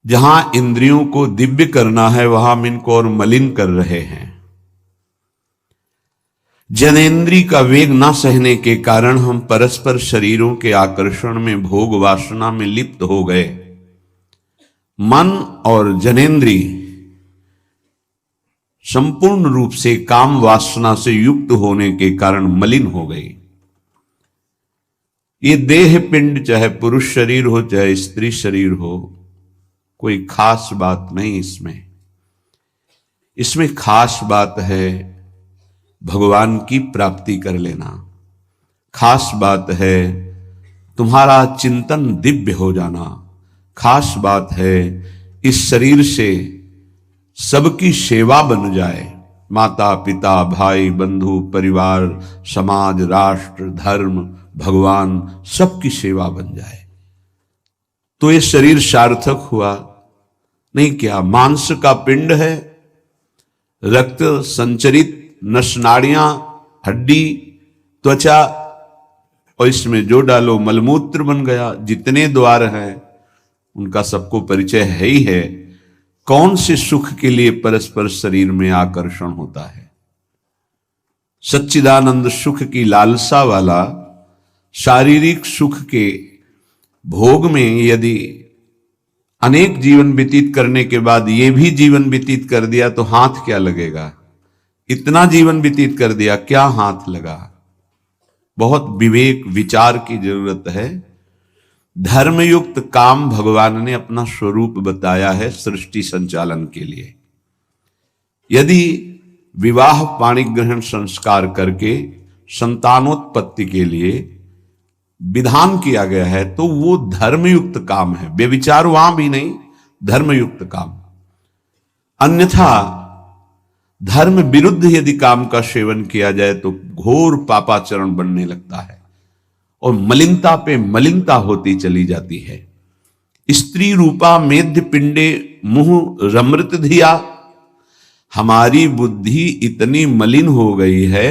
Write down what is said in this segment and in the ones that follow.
जहां इंद्रियों को दिव्य करना है वहां हम इनको और मलिन कर रहे हैं। जनेन्द्रिय का वेग न सहने के कारण हम परस्पर शरीरों के आकर्षण में, भोग वासना में लिप्त हो गए। मन और जनेन्द्रिय संपूर्ण रूप से काम वासना से युक्त होने के कारण मलिन हो गई। ये देह पिंड, चाहे पुरुष शरीर हो चाहे स्त्री शरीर हो, कोई खास बात नहीं इसमें खास बात है भगवान की प्राप्ति कर लेना। खास बात है तुम्हारा चिंतन दिव्य हो जाना। खास बात है इस शरीर से सबकी सेवा बन जाए, माता पिता भाई बंधु परिवार समाज राष्ट्र धर्म भगवान सबकी सेवा बन जाए तो ये शरीर सार्थक हुआ। नहीं क्या मांस का पिंड है, रक्त संचरित नसनाड़ियां हड्डी त्वचा, और इसमें जो डालो मलमूत्र बन गया। जितने द्वार हैं उनका सबको परिचय है ही है। कौन से सुख के लिए परस्पर शरीर में आकर्षण होता है? सच्चिदानंद सुख की लालसा वाला शारीरिक सुख के भोग में यदि अनेक जीवन व्यतीत करने के बाद ये भी जीवन व्यतीत कर दिया तो हाथ क्या लगेगा? इतना जीवन व्यतीत कर दिया, क्या हाथ लगा? बहुत विवेक विचार की जरूरत है। धर्मयुक्त काम भगवान ने अपना स्वरूप बताया है सृष्टि संचालन के लिए। यदि विवाह पाणिग्रहण संस्कार करके संतानोत्पत्ति के लिए विधान किया गया है तो वो धर्मयुक्त काम है, व्यभिचार वहां भी नहीं, धर्मयुक्त काम। अन्यथा धर्म विरुद्ध यदि काम का सेवन किया जाए तो घोर पापाचरण बनने लगता है और मलिनता पे मलिनता होती चली जाती है। स्त्री रूपा मेध्य पिंडे मुंह रमृत धिया। हमारी बुद्धि इतनी मलिन हो गई है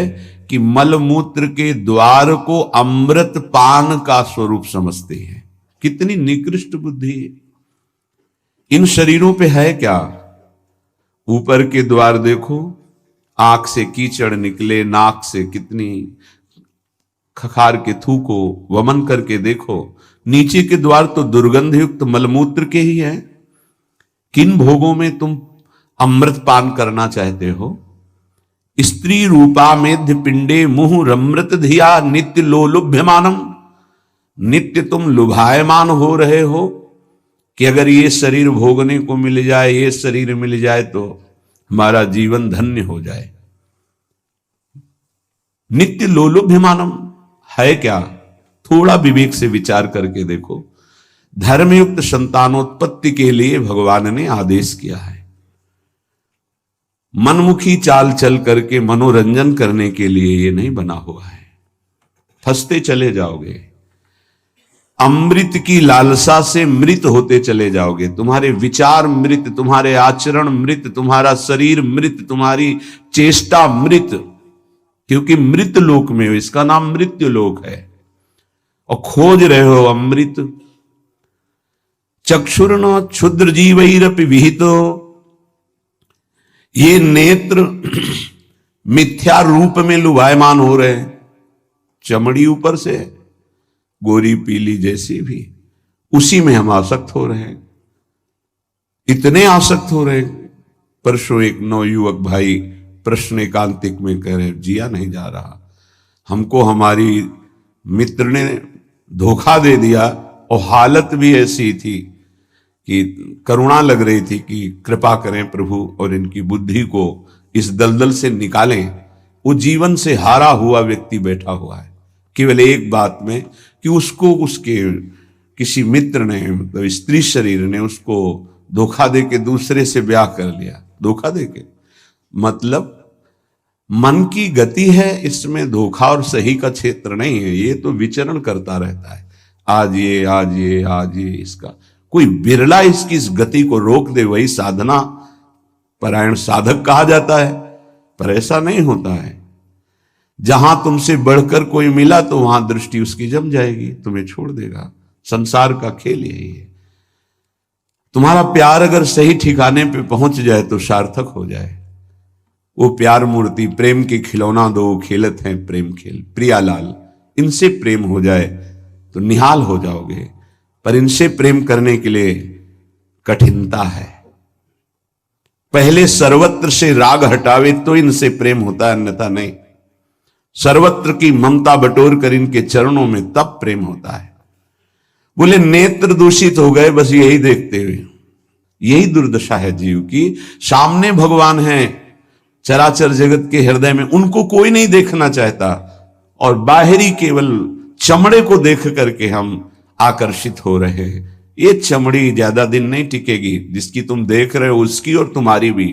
कि मलमूत्र के द्वार को अमृत पान का स्वरूप समझते हैं। कितनी निकृष्ट बुद्धि है। इन शरीरों पे है क्या? ऊपर के द्वार देखो, आंख से कीचड़ निकले, नाक से कितनी खखार के थूको, वमन करके देखो। नीचे के द्वार तो दुर्गंध युक्त मलमूत्र के ही है। किन भोगों में तुम अमृत पान करना चाहते हो? स्त्री रूपा मेध्य पिंडे मुंह रमृत धिया नित्य लोलुभ्यमानम। नित्य तुम लुभायमान हो रहे हो कि अगर ये शरीर भोगने को मिल जाए, ये शरीर मिल जाए तो हमारा जीवन धन्य हो जाए। नित्य लोलुभ्यमानम है क्या? थोड़ा विवेक से विचार करके देखो। धर्मयुक्त संतानोत्पत्ति के लिए भगवान ने आदेश किया है। मनमुखी चाल चल करके मनोरंजन करने के लिए ये नहीं बना हुआ है। फंसते चले जाओगे, अमृत की लालसा से मृत होते चले जाओगे। तुम्हारे विचार मृत, तुम्हारे आचरण मृत, तुम्हारा शरीर मृत, तुम्हारी चेष्टा मृत, क्योंकि मृत लोक में हो। इसका नाम मृत्यु लोक है और खोज रहे हो अमृत। चक्षुर्न क्षुद्र जीवैरपि विहितो। ये नेत्र मिथ्या रूप में लुभायमान हो रहे हैं। चमड़ी ऊपर से गोरी पीली जैसी भी, उसी में हम आसक्त हो रहे हैं। इतने आसक्त हो रहे हैं। परसों एक नवयुवक भाई प्रश्न एकांतिक में कह रहे, जिया नहीं जा रहा, हमको हमारी मित्र ने धोखा दे दिया और हालत भी ऐसी थी कि करुणा लग रही थी कि कृपा करें प्रभु और इनकी बुद्धि को इस दलदल से निकालें। वो जीवन से हारा हुआ व्यक्ति बैठा हुआ है केवल एक बात में कि उसको उसके किसी मित्र ने, मतलब स्त्री शरीर ने उसको धोखा दे के दूसरे से ब्याह कर लिया। धोखा दे के मतलब मन की गति है, इसमें धोखा और सही का क्षेत्र नहीं है। ये तो विचरण करता रहता है, आज ये आज ये आज ये। इसका कोई बिरला इसकी इस गति को रोक दे, वही साधना परायण साधक कहा जाता है। पर ऐसा नहीं होता है। जहां तुमसे बढ़कर कोई मिला तो वहां दृष्टि उसकी जम जाएगी, तुम्हें छोड़ देगा। संसार का खेल यही है। तुम्हारा प्यार अगर सही ठिकाने पे पहुंच जाए तो सार्थक हो जाए। वो प्यार मूर्ति प्रेम के खिलौना दो खेलत हैं प्रेम खेल प्रियालाल, इनसे प्रेम हो जाए तो निहाल हो जाओगे। पर इनसे प्रेम करने के लिए कठिनता है। पहले सर्वत्र से राग हटावे तो इनसे प्रेम होता है, अन्यथा नहीं। सर्वत्र की ममता बटोर कर इनके चरणों में तब प्रेम होता है। बोले नेत्र दूषित हो गए बस यही देखते हुए। यही दुर्दशा है जीव की। सामने भगवान है चराचर जगत के हृदय में, उनको कोई नहीं देखना चाहता, और बाहरी केवल चमड़े को देख करके हम आकर्षित हो रहे हैं। ये चमड़ी ज्यादा दिन नहीं टिकेगी, जिसकी तुम देख रहे हो उसकी और तुम्हारी भी,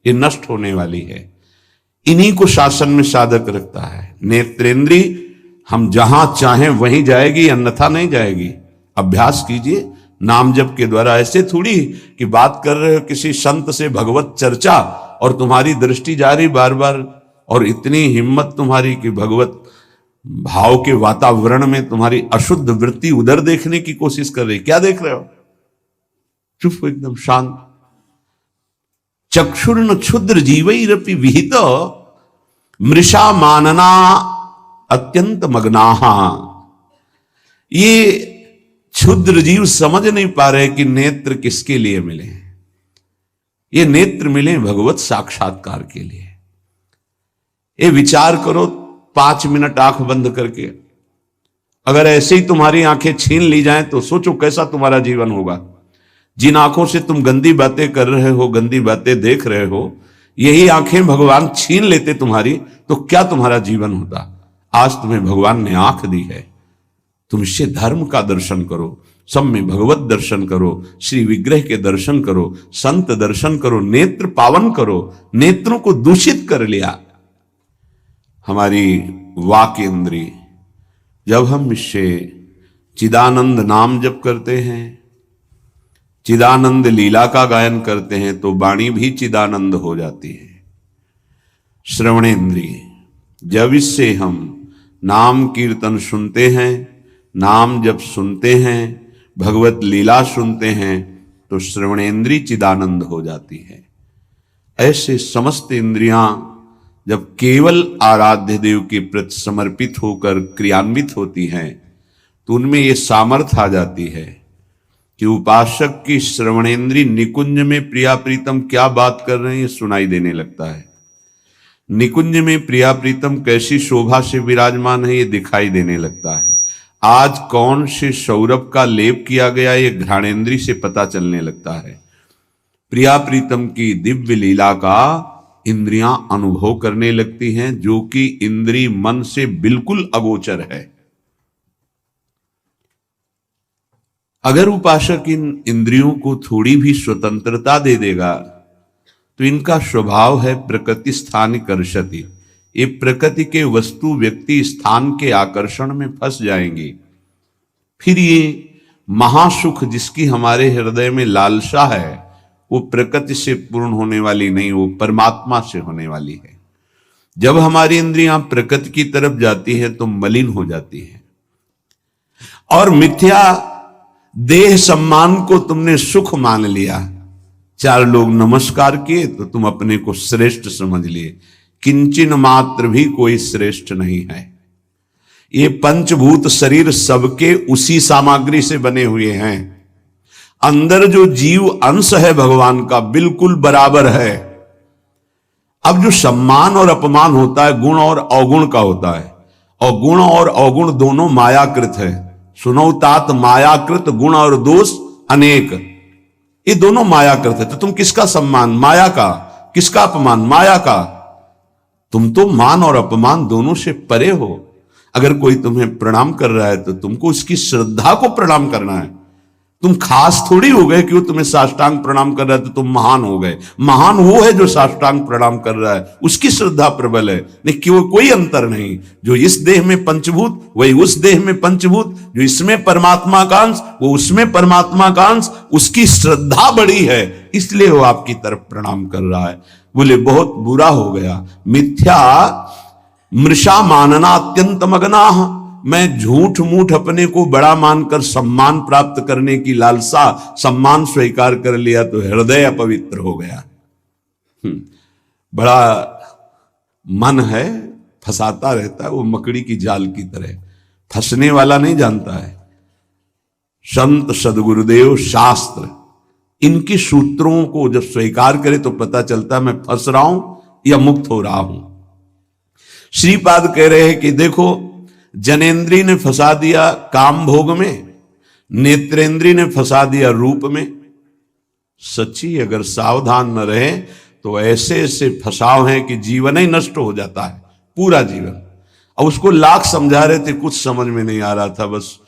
ये नष्ट होने वाली है। इन्हीं को शासन में साधक रखता है। नेत्रेंद्री हम जहां चाहें वहीं जाएगी, अन्यथा नहीं जाएगी। अभ्यास कीजिए नाम जप के द्वारा। ऐसे थोड़ी कि बात कर रहे हो किसी संत से भगवत चर्चा और तुम्हारी दृष्टि जा रही बार बार, और इतनी हिम्मत तुम्हारी कि भगवत भाव के वातावरण में तुम्हारी अशुद्ध वृत्ति उधर देखने की कोशिश कर रही। क्या देख रहे हो? चुप हो, एकदम शांत। चक्षुर्न क्षुद्र जीवैरपि विहित मृषा मानना अत्यंत मग्नाहा। ये क्षुद्र जीव समझ नहीं पा रहे कि नेत्र किसके लिए मिले। ये नेत्र मिले भगवत साक्षात्कार के लिए। ये विचार करो 5 मिनट आंख बंद करके, अगर ऐसे ही तुम्हारी आंखें छीन ली जाएं तो सोचो कैसा तुम्हारा जीवन होगा। जिन आंखों से तुम गंदी बातें कर रहे हो, गंदी बातें देख रहे हो, यही आंखें भगवान छीन लेते तुम्हारी, तो क्या तुम्हारा जीवन होता। आज तुम्हें भगवान ने आंख दी है, तुम इससे धर्म का दर्शन करो, सब में भगवत दर्शन करो, श्री विग्रह के दर्शन करो, संत दर्शन करो, नेत्र पावन करो। नेत्रों को दूषित कर लिया हमारी वाक इंद्री। जब हम इससे चिदानंद नाम जप करते हैं, चिदानंद लीला का गायन करते हैं, तो वाणी भी चिदानंद हो जाती है। श्रवणेन्द्रिय, जब इससे हम नाम कीर्तन सुनते हैं, नाम जब सुनते हैं, भगवत लीला सुनते हैं, तो श्रवणेन्द्रिय चिदानंद हो जाती है। ऐसे समस्त इंद्रियां जब केवल आराध्य देव के प्रति समर्पित होकर क्रियान्वित होती हैं, तो उनमें ये सामर्थ्य आ जाती है कि उपासक की श्रवणेन्द्रिय निकुंज में प्रिया प्रीतम क्या बात कर रहे हैं ये सुनाई देने लगता है। निकुंज में प्रिया प्रीतम कैसी शोभा से विराजमान है ये दिखाई देने लगता है। आज कौन से सौरभ का लेप किया गया ये घ्राणेन्द्रिय से पता चलने लगता है। प्रिया प्रीतम की दिव्य लीला का इंद्रियां अनुभव करने लगती हैं, जो कि इंद्रिय मन से बिल्कुल अगोचर है। अगर उपासक इन इंद्रियों को थोड़ी भी स्वतंत्रता दे देगा, तो इनका स्वभाव है प्रकृति स्थान कर्षति। ये प्रकृति के वस्तु व्यक्ति स्थान के आकर्षण में फंस जाएंगी। फिर ये महासुख जिसकी हमारे हृदय में लालसा है, वो प्रकृति से पूर्ण होने वाली नहीं, वो परमात्मा से होने वाली है। जब हमारी इंद्रियां प्रकृति की तरफ जाती है तो मलिन हो जाती है, और मिथ्या देह सम्मान को तुमने सुख मान लिया। 4 लोग नमस्कार किए तो तुम अपने को श्रेष्ठ समझ लिए। किंचन मात्र भी कोई श्रेष्ठ नहीं है। ये पंचभूत शरीर सबके उसी सामग्री से बने हुए हैं। अंदर जो जीव अंश है भगवान का बिल्कुल बराबर है। अब जो सम्मान और अपमान होता है गुण और अवगुण का होता है, और गुण और अवगुण दोनों मायाकृत है। सुनो तात मायाकृत गुण और दोष अनेक, ये दोनों मायाकृत है। तो तुम किसका सम्मान? माया का। किसका अपमान? माया का। तुम तो मान और अपमान दोनों से परे हो। अगर कोई तुम्हें प्रणाम कर रहा है तो तुमको उसकी श्रद्धा को प्रणाम करना है। तुम खास थोड़ी हो गए कि वो तुम्हें साष्टांग प्रणाम कर रहा है तो तुम महान हो गए। महान वो है जो साष्टांग प्रणाम कर रहा है, उसकी श्रद्धा प्रबल है। नहीं कि वो कोई अंतर नहीं। जो इस देह में पंचभूत वही उस देह में पंचभूत, जो इसमें परमात्मा का अंश वो उसमें परमात्मा का अंश, उसकी श्रद्धा बड़ी है, इसलिए वो आपकी तरफ प्रणाम कर रहा है। बोले बहुत बुरा हो गया। मिथ्या मृषा मानना अत्यंत मग्नाः, मैं झूठ मूठ अपने को बड़ा मानकर सम्मान प्राप्त करने की लालसा, सम्मान स्वीकार कर लिया तो हृदय अपवित्र हो गया। बड़ा मन है, फंसाता रहता है, वो मकड़ी की जाल की तरह, फंसने वाला नहीं जानता है। संत सदगुरुदेव शास्त्र इनकी सूत्रों को जब स्वीकार करे तो पता चलता है मैं फंस रहा हूं या मुक्त हो रहा हूं। श्रीपाद कह रहे हैं कि देखो, जनेन्द्री ने फंसा दिया काम भोग में, नेत्रेंद्री ने फंसा दिया रूप में। सच्ची अगर सावधान न रहे तो ऐसे ऐसे फंसाव हैं कि जीवन ही नष्ट हो जाता है, पूरा जीवन। अब उसको लाख समझा रहे थे, कुछ समझ में नहीं आ रहा था। बस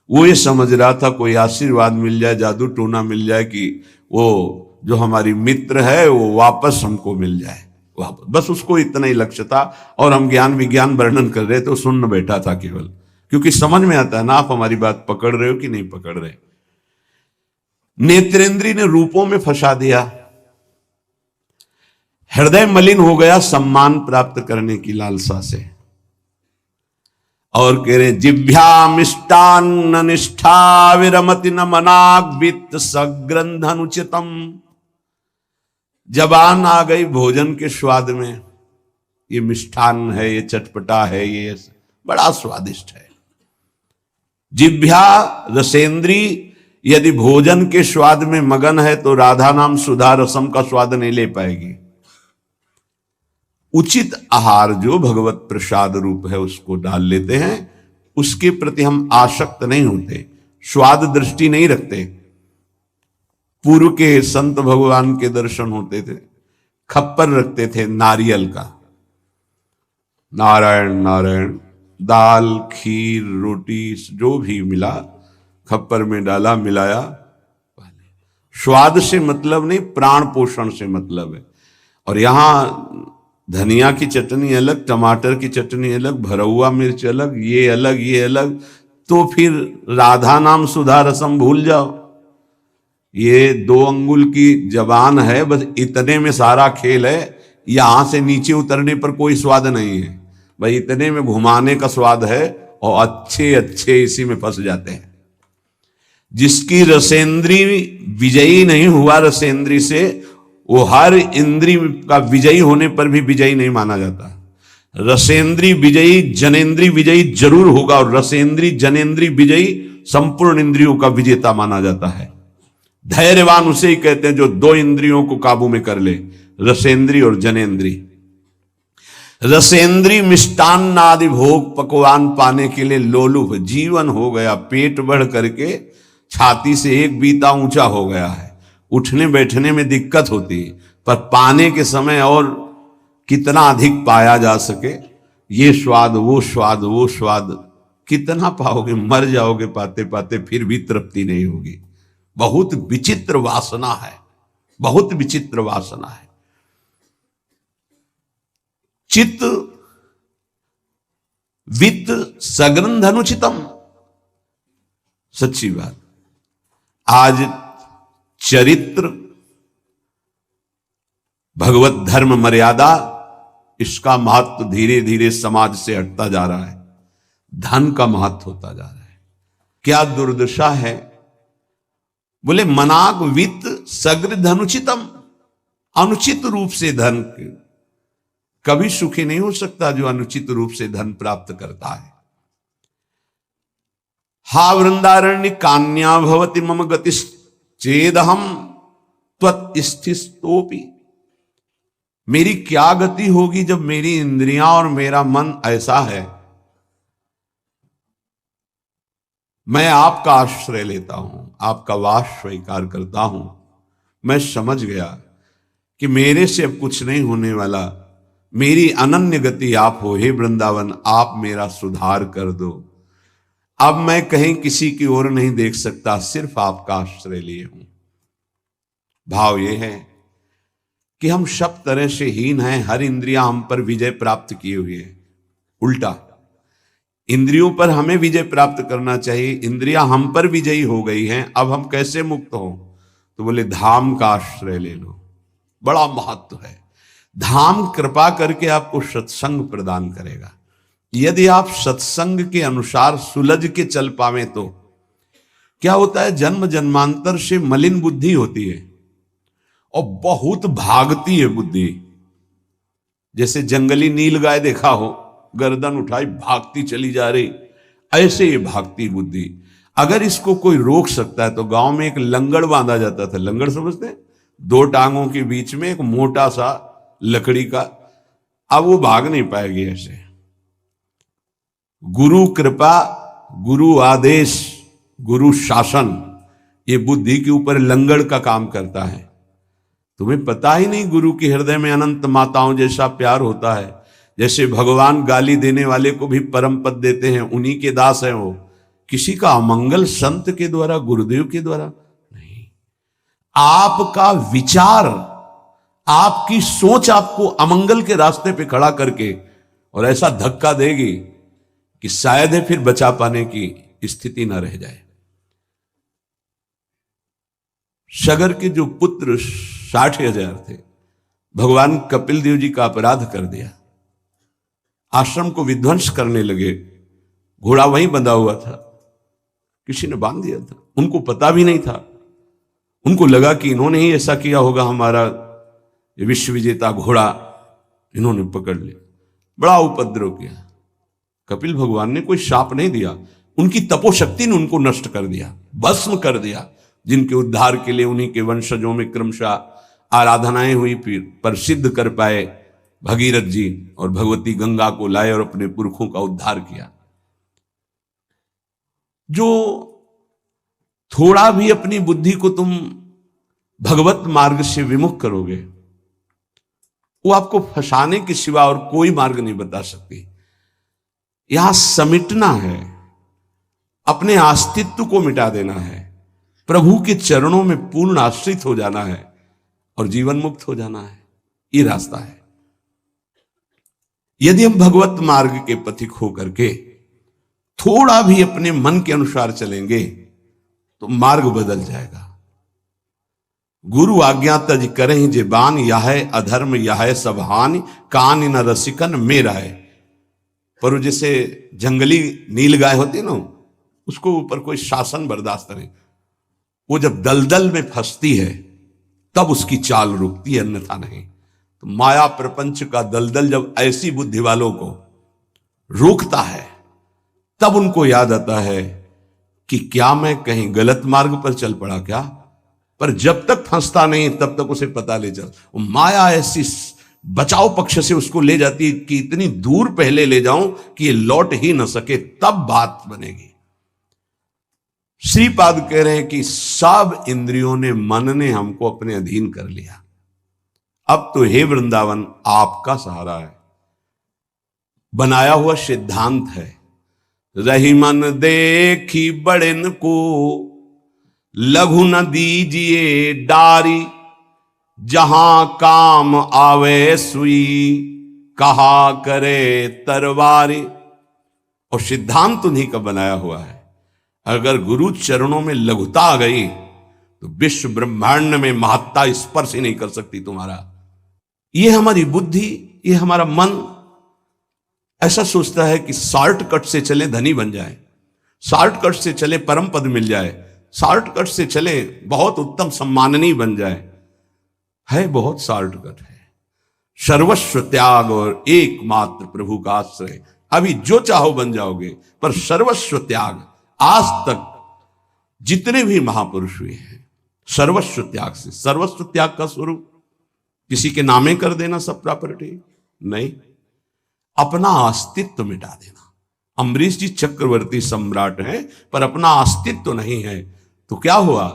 वो ये समझ रहा था कोई आशीर्वाद मिल जाए, जादू टोना मिल जाए कि वो जो हमारी मित्र है वो वापस हमको मिल जाए वापस, बस उसको इतना ही लक्ष्य था। और हम ज्ञान विज्ञान वर्णन कर रहे थे, तो सुन बैठा था केवल, क्योंकि समझ में आता है ना आप हमारी बात पकड़ रहे हो कि नहीं पकड़ रहे। नेत्रेंद्री ने रूपों में फंसा दिया, हृदय मलिन हो गया सम्मान प्राप्त करने की लालसा से। और कह रहे जिभ्या मिष्टान्न निष्ठा विरमति न मनाग वित्त सग्रंथ अनुचितम। जबान आ गई भोजन के स्वाद में, ये मिष्ठान्न है, ये चटपटा है, ये बड़ा स्वादिष्ट है। जिभ्या रसेंद्री यदि भोजन के स्वाद में मगन है तो राधा नाम सुधा रसम का स्वाद नहीं ले पाएगी। उचित आहार जो भगवत प्रसाद रूप है उसको डाल लेते हैं, उसके प्रति हम आसक्त नहीं होते, स्वाद दृष्टि नहीं रखते। पूर्व के संत भगवान के दर्शन होते थे, खप्पर रखते थे नारियल का, नारायण नारायण, दाल खीर रोटी जो भी मिला खप्पर में डाला मिलाया। स्वाद से मतलब नहीं, प्राण पोषण से मतलब है। और यहां धनिया की चटनी अलग, टमाटर की चटनी अलग, भरौआ मिर्च अलग, ये अलग ये अलग, तो फिर राधा नाम सुधा रसम भूल जाओ। ये 2 अंगुल की जबान है, बस इतने में सारा खेल है। यहां से नीचे उतरने पर कोई स्वाद नहीं है भाई, इतने में घुमाने का स्वाद है। और अच्छे अच्छे इसी में फंस जाते हैं। जिसकी रसेंद्री विजयी नहीं हुआ रसेंद्री से, वो हर इंद्री का विजयी होने पर भी विजयी नहीं माना जाता। रसेंद्री विजयी जनेन्द्री विजयी जरूर होगा, और रसेंद्री जनेन्द्री विजयी संपूर्ण इंद्रियों का विजेता माना जाता है। धैर्यवान उसे ही कहते हैं जो 2 इंद्रियों को काबू में कर ले, रसेंद्री और जनेन्द्री। रसेंद्री मिष्टान्न आदि भोग पकवान पाने के लिए लोलुप जीवन हो गया, पेट बढ़ करके छाती से 1 बीता ऊंचा हो गया है। उठने बैठने में दिक्कत होती है, पर पाने के समय और कितना अधिक पाया जा सके, ये स्वाद वो स्वाद वो स्वाद कितना पाओगे, मर जाओगे पाते पाते, फिर भी तृप्ति नहीं होगी। बहुत विचित्र वासना है, बहुत विचित्र वासना है। चित्त वित्त सग्रंथ अनुचितम, सच्ची बात। आज चरित्र, भगवत धर्म मर्यादा, इसका महत्व धीरे धीरे समाज से हटता जा रहा है। धन का महत्व होता जा रहा है। क्या दुर्दशा है। बोले मनाग वित्त सग्र धनुचितम, अनुचित रूप से धन कभी सुखी नहीं हो सकता जो अनुचित रूप से धन प्राप्त करता है। हा वृंदारण्य कान्या भवति मम गति चेदहम त्वत्स्थितोपि। मेरी क्या गति होगी जब मेरी इंद्रियां और मेरा मन ऐसा है। मैं आपका आश्रय लेता हूं, आपका वास स्वीकार करता हूं। मैं समझ गया कि मेरे से अब कुछ नहीं होने वाला, मेरी अनन्य गति आप हो। हे वृंदावन, आप मेरा सुधार कर दो। अब मैं कहीं किसी की ओर नहीं देख सकता, सिर्फ आपका आश्रय लिए हूं। भाव यह है कि हम सब तरह से हीन हैं, हर इंद्रियां हम पर विजय प्राप्त किए हुए है। उल्टा इंद्रियों पर हमें विजय प्राप्त करना चाहिए, इंद्रियां हम पर विजयी हो गई हैं। अब हम कैसे मुक्त हो, तो बोले धाम का आश्रय ले लो। बड़ा महत्व है। धाम कृपा करके आपको सत्संग प्रदान करेगा। यदि आप सत्संग के अनुसार सुलझ के चल पावे तो क्या होता है, जन्म जन्मांतर से मलिन बुद्धि होती है और बहुत भागती है बुद्धि। जैसे जंगली नील गाय देखा हो, गर्दन उठाई भागती चली जा रही, ऐसे ये भागती बुद्धि। अगर इसको कोई रोक सकता है तो गांव में एक लंगड़ बांधा जाता था। लंगड़ समझते हैं? 2 टांगों के बीच में एक मोटा सा लकड़ी का। अब वो भाग नहीं पाएगी ऐसे। गुरु कृपा, गुरु आदेश, गुरु शासन, ये बुद्धि के ऊपर लंगड़ का काम करता है। तुम्हें पता ही नहीं गुरु के हृदय में अनंत माताओं जैसा प्यार होता है। जैसे भगवान गाली देने वाले को भी परम पद देते हैं, उन्हीं के दास हैं वो। किसी का अमंगल संत के द्वारा, गुरुदेव के द्वारा नहीं। आपका विचार, आपकी सोच आपको अमंगल के रास्ते पे खड़ा करके और ऐसा धक्का देगी कि शायद है फिर बचा पाने की स्थिति ना रह जाए। सगर के जो पुत्र 60,000 थे, भगवान कपिल देव जी का अपराध कर दिया, आश्रम को विध्वंस करने लगे। घोड़ा वहीं बंधा हुआ था, किसी ने बांध दिया था, उनको पता भी नहीं था। उनको लगा कि इन्होंने ही ऐसा किया होगा, हमारा विश्व विजेता घोड़ा इन्होंने पकड़ लिया। बड़ा उपद्रव किया। कपिल भगवान ने कोई शाप नहीं दिया, उनकी तपोशक्ति ने उनको नष्ट कर दिया, भस्म कर दिया। जिनके उद्धार के लिए उन्हीं के वंशजों में क्रमशः आराधनाएं हुई, फिर प्रसिद्ध कर पाए भगीरथ जी और भगवती गंगा को लाए और अपने पुरखों का उद्धार किया। जो थोड़ा भी अपनी बुद्धि को तुम भगवत मार्ग से विमुख करोगे, वो आपको फंसाने के सिवा और कोई मार्ग नहीं बता सकती। यहां समिटना है, अपने अस्तित्व को मिटा देना है, प्रभु के चरणों में पूर्ण आश्रित हो जाना है और जीवन मुक्त हो जाना है। ये रास्ता है। यदि हम भगवत मार्ग के पथिक होकर के थोड़ा भी अपने मन के अनुसार चलेंगे तो मार्ग बदल जाएगा। गुरु आज्ञा तज करें जेबान, यह अधर्म यह सब हानि, कान न रसिकन मेरा है। पर वो जैसे जंगली नील गाय होती है ना, उसको ऊपर कोई शासन बर्दाश्त नहीं। वो जब दलदल में फंसती है तब उसकी चाल रुकती है, अन्यथा नहीं। तो माया प्रपंच का दलदल जब ऐसी बुद्धि वालों को रोकता है तब उनको याद आता है कि क्या मैं कहीं गलत मार्ग पर चल पड़ा क्या। पर जब तक फंसता नहीं तब तक उसे पता ले चल। माया ऐसी बचाव पक्ष से उसको ले जाती है कि इतनी दूर पहले ले जाऊं कि ये लौट ही ना सके, तब बात बनेगी। श्रीपाद कह रहे हैं कि सब इंद्रियों ने, मन ने हमको अपने अधीन कर लिया। अब तो हे वृंदावन आपका सहारा है, बनाया हुआ सिद्धांत है। रही मन देखी बड़न को, लघु न दीजिए डारी, जहां काम आवे सुई, कहा करे तरवारी। और सिद्धांत उन्हीं का बनाया हुआ है। अगर गुरु चरणों में लघुता आ गई तो विश्व ब्रह्मांड में महत्ता स्पर्श ही नहीं कर सकती तुम्हारा। ये हमारी बुद्धि, ये हमारा मन ऐसा सोचता है कि शॉर्टकट से चले धनी बन जाए, शॉर्टकट से चले परम पद मिल जाए, शॉर्टकट से चले बहुत उत्तम सम्माननीय बन जाए। है बहुत शॉर्टकट है, सर्वस्व त्याग और एकमात्र प्रभु का आश्रय। अभी जो चाहो बन जाओगे, पर सर्वस्व त्याग। आज तक जितने भी महापुरुष हुए हैं सर्वस्व त्याग से। सर्वस्व त्याग का स्वरूप किसी के नामे कर देना सब प्रॉपर्टी नहीं, अपना अस्तित्व मिटा देना। अम्बरीश जी चक्रवर्ती सम्राट हैं पर अपना अस्तित्व नहीं है, तो क्या हुआ?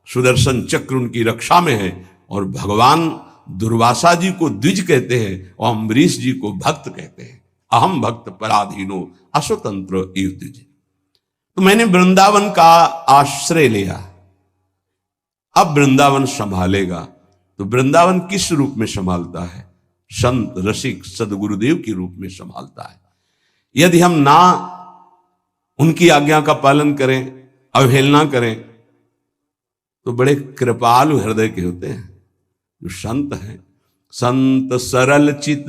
सुदर्शन चक्र उनकी रक्षा में है और भगवान दुर्वासा जी को द्विज कहते हैं और अम्बरीश जी को भक्त कहते हैं। अहम भक्त पराधीनो अस्वतंत्र इव द्विज। तो मैंने वृंदावन का आश्रय लिया, अब वृंदावन संभालेगा। तो वृंदावन किस रूप में संभालता है? संत रसिक सदगुरुदेव के रूप में संभालता है। यदि हम ना उनकी आज्ञा का पालन करें, अवहेलना करें, तो बड़े कृपालु हृदय के होते हैं जो संत हैं। संत सरल चित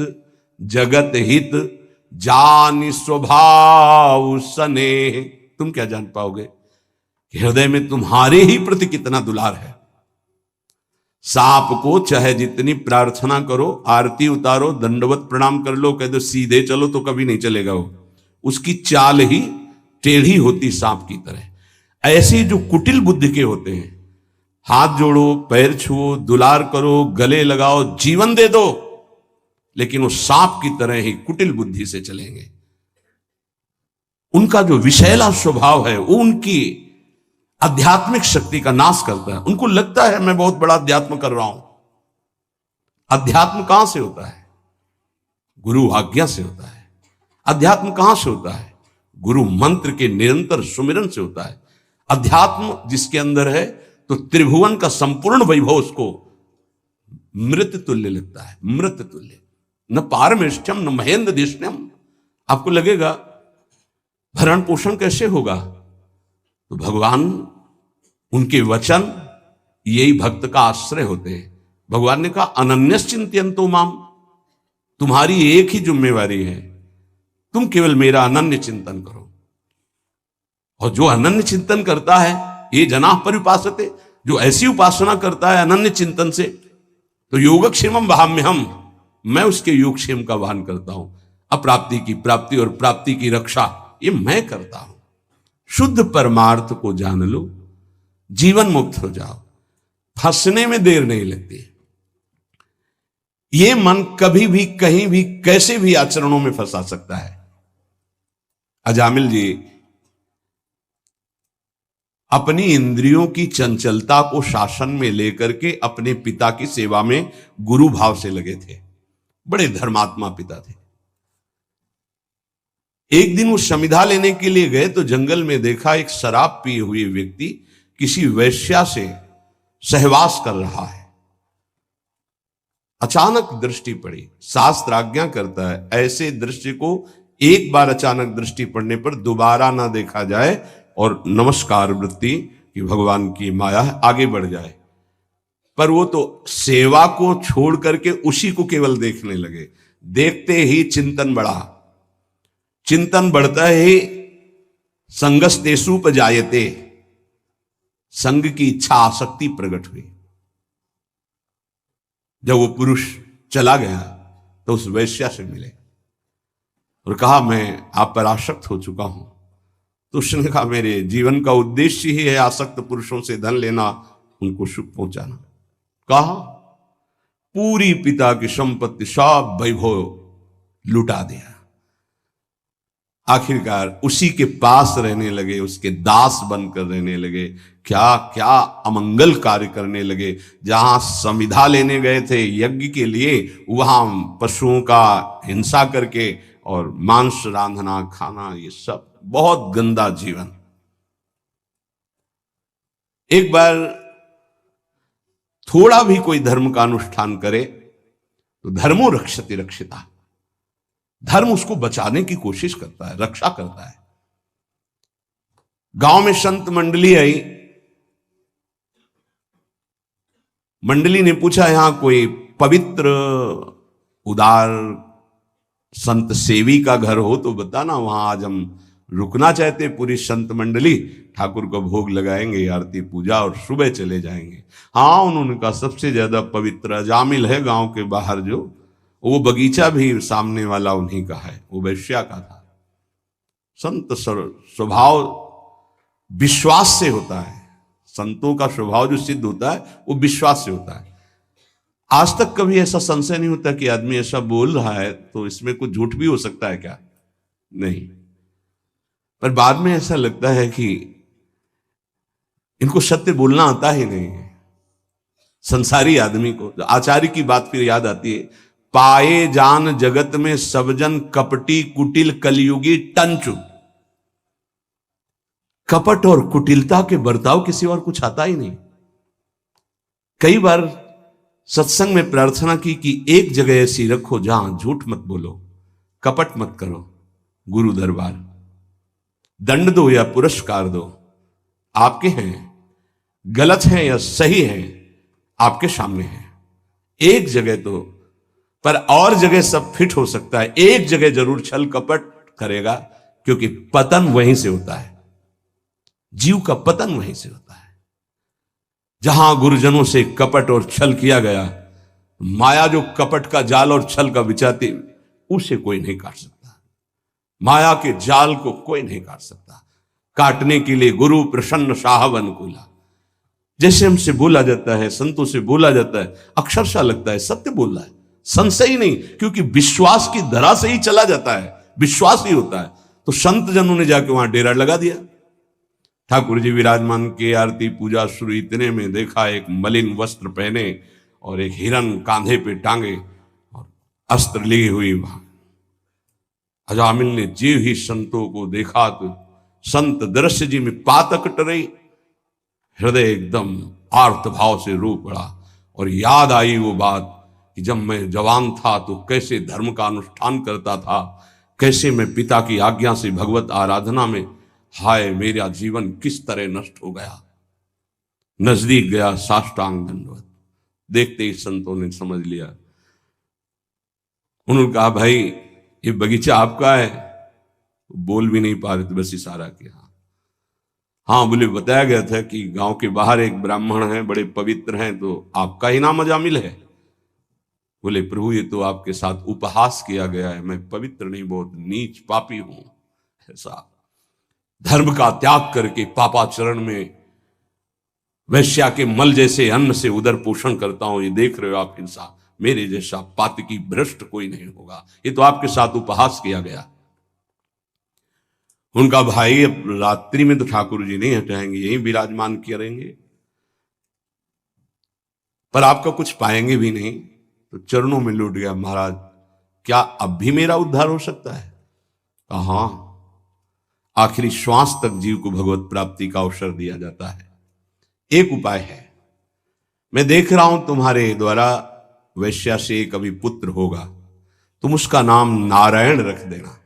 जगत हित, जानि स्वभाव स्नेह। तुम क्या जान पाओगे कि हृदय में तुम्हारे ही प्रति कितना दुलार है। सांप को चाहे जितनी प्रार्थना करो, आरती उतारो, दंडवत प्रणाम कर लो, कह दो सीधे चलो, तो कभी नहीं चलेगा वो। उसकी चाल ही टेढ़ी होती सांप की तरह। ऐसे जो कुटिल बुद्धि के होते हैं, हाथ जोड़ो, पैर छुओ, दुलार करो, गले लगाओ, जीवन दे दो, लेकिन वो सांप की तरह ही कुटिल बुद्धि से चलेंगे। उनका जो विषैला स्वभाव है वो उनकी आध्यात्मिक शक्ति का नाश करता है। उनको लगता है मैं बहुत बड़ा अध्यात्म कर रहा हूं। अध्यात्म कहां से होता है? गुरु आज्ञा से होता है। अध्यात्म कहां से होता है? गुरु मंत्र के निरंतर सुमिरन से होता है। अध्यात्म जिसके अंदर है तो त्रिभुवन का संपूर्ण वैभव उसको मृत तुल्य लगता है। मृत तुल्य, न पारमेष्ठ्यम न महेंद्र दिष्ण्यम। आपको लगेगा भरण पोषण कैसे होगा? तो भगवान, उनके वचन यही भक्त का आश्रय होते हैं। भगवान ने कहा अनन्यश्चिंत्यन्तो माम, तुम्हारी एक ही जिम्मेवारी है, तुम केवल मेरा अनन्य चिंतन करो। और जो अनन्य चिंतन करता है, ये जनाः परिउपासते, जो ऐसी उपासना करता है अनन्य चिंतन से, तो योगक्षेमम वहाम्यहम, मैं उसके योगक्षेम का वहन करता हूं। अप्राप्ति की प्राप्ति और प्राप्ति की रक्षा ये मैं करता हूं। शुद्ध परमार्थ को जान लो, जीवन मुक्त हो जाओ, फंसने में देर नहीं लगती। ये मन कभी भी कहीं भी कैसे भी आचरणों में फंसा सकता है। अजामिल जी अपनी इंद्रियों की चंचलता को शासन में लेकर के अपने पिता की सेवा में गुरु भाव से लगे थे। बड़े धर्मात्मा पिता थे। एक दिन वो समिधा लेने के लिए गए तो जंगल में देखा एक शराब पिए हुए व्यक्ति किसी वैश्या से सहवास कर रहा है। अचानक दृष्टि पड़ी। शास्त्र आज्ञा करता है ऐसे दृश्य को एक बार अचानक दृष्टि पड़ने पर दोबारा ना देखा जाए और नमस्कार वृत्ति कि भगवान की माया है, आगे बढ़ जाए। पर वो तो सेवा को छोड़ करके उसी को केवल देखने लगे। देखते ही चिंतन बढ़ा। चिंतन बढ़ता ही संगस्तेषुपजायते, संग की इच्छा आसक्ति प्रकट हुई। जब वो पुरुष चला गया तो उस वैश्या से मिले और कहा मैं आप पर आसक्त हो चुका हूं। तो उसने कहा मेरे जीवन का उद्देश्य ही है आसक्त पुरुषों से धन लेना, उनको सुख पहुंचाना। कहा पूरी पिता की संपत्ति सब वैभव लुटा दिया। आखिरकार उसी के पास रहने लगे, उसके दास बनकर रहने लगे। क्या क्या अमंगल कार्य करने लगे। जहां समिधा लेने गए थे यज्ञ के लिए, वहां पशुओं का हिंसा करके और मांस रांधना खाना, ये सब बहुत गंदा जीवन। एक बार थोड़ा भी कोई धर्म का अनुष्ठान करे तो धर्मो रक्षति रक्षिता, धर्म उसको बचाने की कोशिश करता है, रक्षा करता है। गांव में संत मंडली आई। मंडली ने पूछा यहां कोई पवित्र उदार संत सेवी का घर हो तो बताना, वहां आज हम रुकना चाहते। पूरी संत मंडली ठाकुर को भोग लगाएंगे, आरती पूजा और सुबह चले जाएंगे। हाँ, उन्होंने कहा सबसे ज्यादा पवित्र अजामिल है गांव के बाहर, जो वो बगीचा भी सामने वाला उन्हीं का है, वो वैश्या का था। संत स्वभाव विश्वास से होता है। संतों का स्वभाव जो सिद्ध होता है वो विश्वास से होता है। आज तक कभी ऐसा संशय नहीं होता कि आदमी ऐसा बोल रहा है तो इसमें कुछ झूठ भी हो सकता है क्या? नहीं। पर बाद में ऐसा लगता है कि इनको सत्य बोलना आता ही नहीं है। संसारी आदमी को आचार्य की बात फिर याद आती है, पाए जान जगत में सबजन कपटी कुटिल कलयुगी टंचु। कपट और कुटिलता के बर्ताव किसी और कुछ आता ही नहीं। कई बार सत्संग में प्रार्थना की कि एक जगह ऐसी रखो जहां झूठ मत बोलो, कपट मत करो। गुरु दरबार, दंड दो या पुरस्कार दो, आपके हैं। गलत है या सही है, आपके सामने है। एक जगह तो पर और जगह सब फिट हो सकता है, एक जगह जरूर छल कपट करेगा, क्योंकि पतन वहीं से होता है, जीव का पतन वहीं से होता है। जहां गुरुजनों से कपट और छल किया गया, माया जो कपट का जाल और छल का बिछाती, उसे कोई नहीं काट सकता। माया के जाल को कोई नहीं काट सकता। काटने के लिए गुरु प्रसन्न साहब अनुकूला, जैसे हमसे बोला जाता है, संतों से बोला जाता है, अक्षरशः लगता है सत्य बोल रहा है, संशय ही नहीं, क्योंकि विश्वास की धरा से ही चला जाता है, विश्वास ही होता है। तो संत जनों ने जाके वहां डेरा लगा दिया। ठाकुर जी विराजमान के आरती पूजा शुरू, इतने में देखा एक मलिन वस्त्र पहने और एक हिरन कांधे पे टांगे और अस्त्र ली हुई वहां। अजामिल ने जीव ही संतों को देखा तो संत दृश्य जी में पातक टरे, हृदय एकदम आर्त भाव से रो पड़ा और याद आई वो बात कि जब मैं जवान था तो कैसे धर्म का अनुष्ठान करता था, कैसे मैं पिता की आज्ञा से भगवत आराधना में, हाय मेरा जीवन किस तरह नष्ट हो गया। नजदीक गया, साष्टांग दंडवत। देखते ही संतों ने समझ लिया। उन्होंने कहा भाई ये बगीचा आपका है? बोल भी नहीं पा रहे थे, बस इशारा किया। हाँ बोले बताया गया था कि गांव के बाहर एक ब्राह्मण है, बड़े पवित्र हैं, तो आपका ही नाम अजामिल है। बोले प्रभु ये तो आपके साथ उपहास किया गया है, मैं पवित्र नहीं, बहुत नीच पापी हूं। ऐसा धर्म का त्याग करके पापाचरण में वैश्या के मल जैसे अन्न से उदर पोषण करता हूं, ये देख रहे हो आप इंसान, मेरे जैसा पातकी भ्रष्ट कोई नहीं होगा, ये तो आपके साथ उपहास किया गया। उनका भाई अब रात्रि में तो ठाकुर जी नहीं हटाएंगे, यही विराजमान करेंगे, पर आपका कुछ पाएंगे भी नहीं। तो चरणों में लौट गया, महाराज क्या अब भी मेरा उद्धार हो सकता है? कहा आखिरी श्वास तक जीव को भगवत प्राप्ति का अवसर दिया जाता है। एक उपाय है, मैं देख रहा हूं तुम्हारे द्वारा वैश्या से एक अभी पुत्र होगा, तुम उसका नाम नारायण रख देना,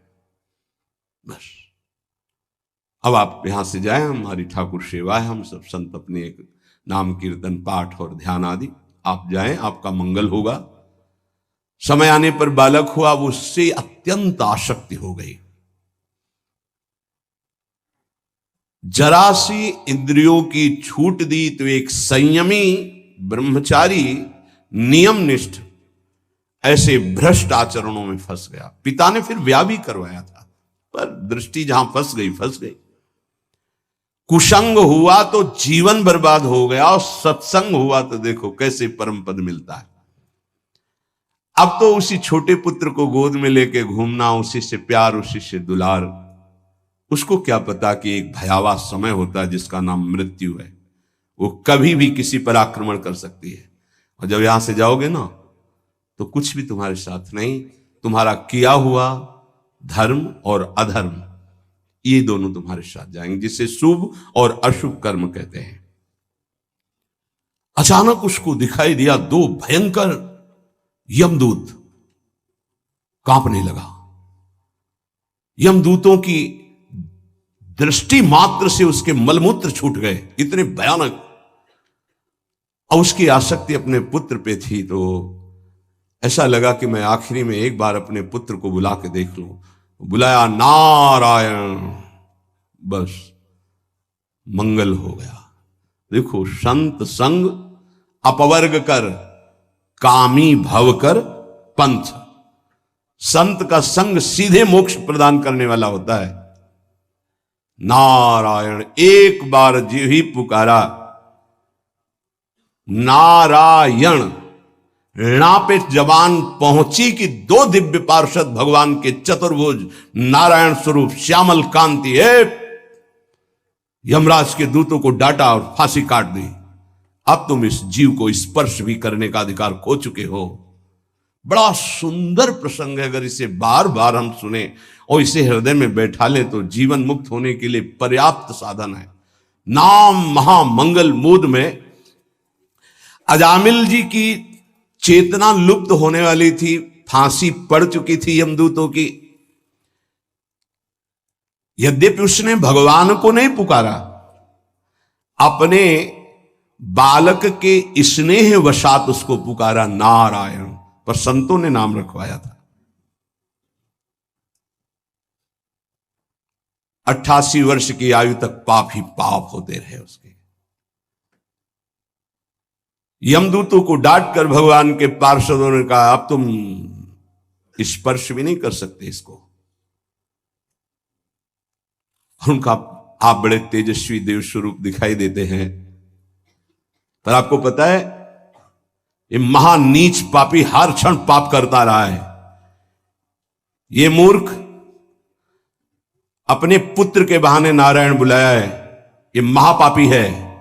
बस। अब आप यहां से जाए, हमारी ठाकुर सेवा है, हम सब संत अपने एक नाम कीर्तन पाठ और ध्यान आदि, आप जाएं, आपका मंगल होगा। समय आने पर बालक हुआ, वो उससे अत्यंत आसक्ति हो गई। जरा सी इंद्रियों की छूट दी तो एक संयमी ब्रह्मचारी नियमनिष्ठ ऐसे भ्रष्ट आचरणों में फंस गया। पिता ने फिर ब्याह भी करवाया था, पर दृष्टि जहां फंस गई फंस गई। कुसंग हुआ तो जीवन बर्बाद हो गया, और सत्संग हुआ तो देखो कैसे परम पद मिलता है। अब तो उसी छोटे पुत्र को गोद में लेके घूमना, उसी से प्यार, उसी से दुलार। उसको क्या पता कि एक भयावह समय होता है जिसका नाम मृत्यु है, वो कभी भी किसी पर आक्रमण कर सकती है। और जब यहां से जाओगे ना तो कुछ भी तुम्हारे साथ नहीं, तुम्हारा किया हुआ धर्म और अधर्म ये दोनों तुम्हारे साथ जाएंगे, जिसे शुभ और अशुभ कर्म कहते हैं। अचानक उसको दिखाई दिया दो भयंकर यमदूत, कांपने लगा। यमदूतों की दृष्टि मात्र से उसके मलमूत्र छूट गए, इतने भयानक। और उसकी आसक्ति अपने पुत्र पे थी, तो ऐसा लगा कि मैं आखिरी में एक बार अपने पुत्र को बुला के देख लूं। बुलाया, नारायण, बस मंगल हो गया। देखो, संत संग अपवर्ग कर, कामी भव कर पंथ। संत का संग सीधे मोक्ष प्रदान करने वाला होता है। नारायण, एक बार जीव ही पुकारा नारायण, णा पे जबान पहुंची कि दो दिव्य पार्षद भगवान के चतुर्भुज नारायण स्वरूप श्यामल कांति है, यमराज के दूतों को डांटा और फांसी काट दी। अब तुम इस जीव को स्पर्श भी करने का अधिकार खो चुके हो। बड़ा सुंदर प्रसंग है, अगर इसे बार बार हम सुने और इसे हृदय में बैठा लें तो जीवन मुक्त होने के लिए पर्याप्त साधन है। नाम महामंगल मूद में अजामिल जी की चेतना लुप्त होने वाली थी, फांसी पड़ चुकी थी यमदूतों की। यद्यपि उसने भगवान को नहीं पुकारा, अपने बालक के स्नेह वशात उसको पुकारा नारायण। पर संतों ने नाम रखवाया था। 88 वर्ष की आयु तक पाप ही पाप होते रहे उसके। यमदूतों को डांट कर भगवान के पार्षदों ने कहा, अब तुम स्पर्श भी नहीं कर सकते इसको। उनका, आप बड़े तेजस्वी देव स्वरूप दिखाई देते हैं, पर आपको पता है ये महानीच पापी हर क्षण पाप करता रहा है। ये मूर्ख अपने पुत्र के बहाने नारायण बुलाया है, ये महापापी है।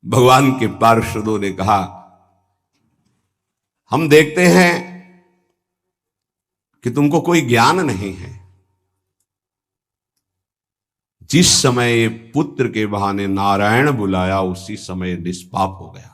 भगवान के पार्षदों ने कहा, हम देखते हैं कि तुमको कोई ज्ञान नहीं है। जिस समय पुत्र के बहाने नारायण बुलाया उसी समय निष्पाप हो गया।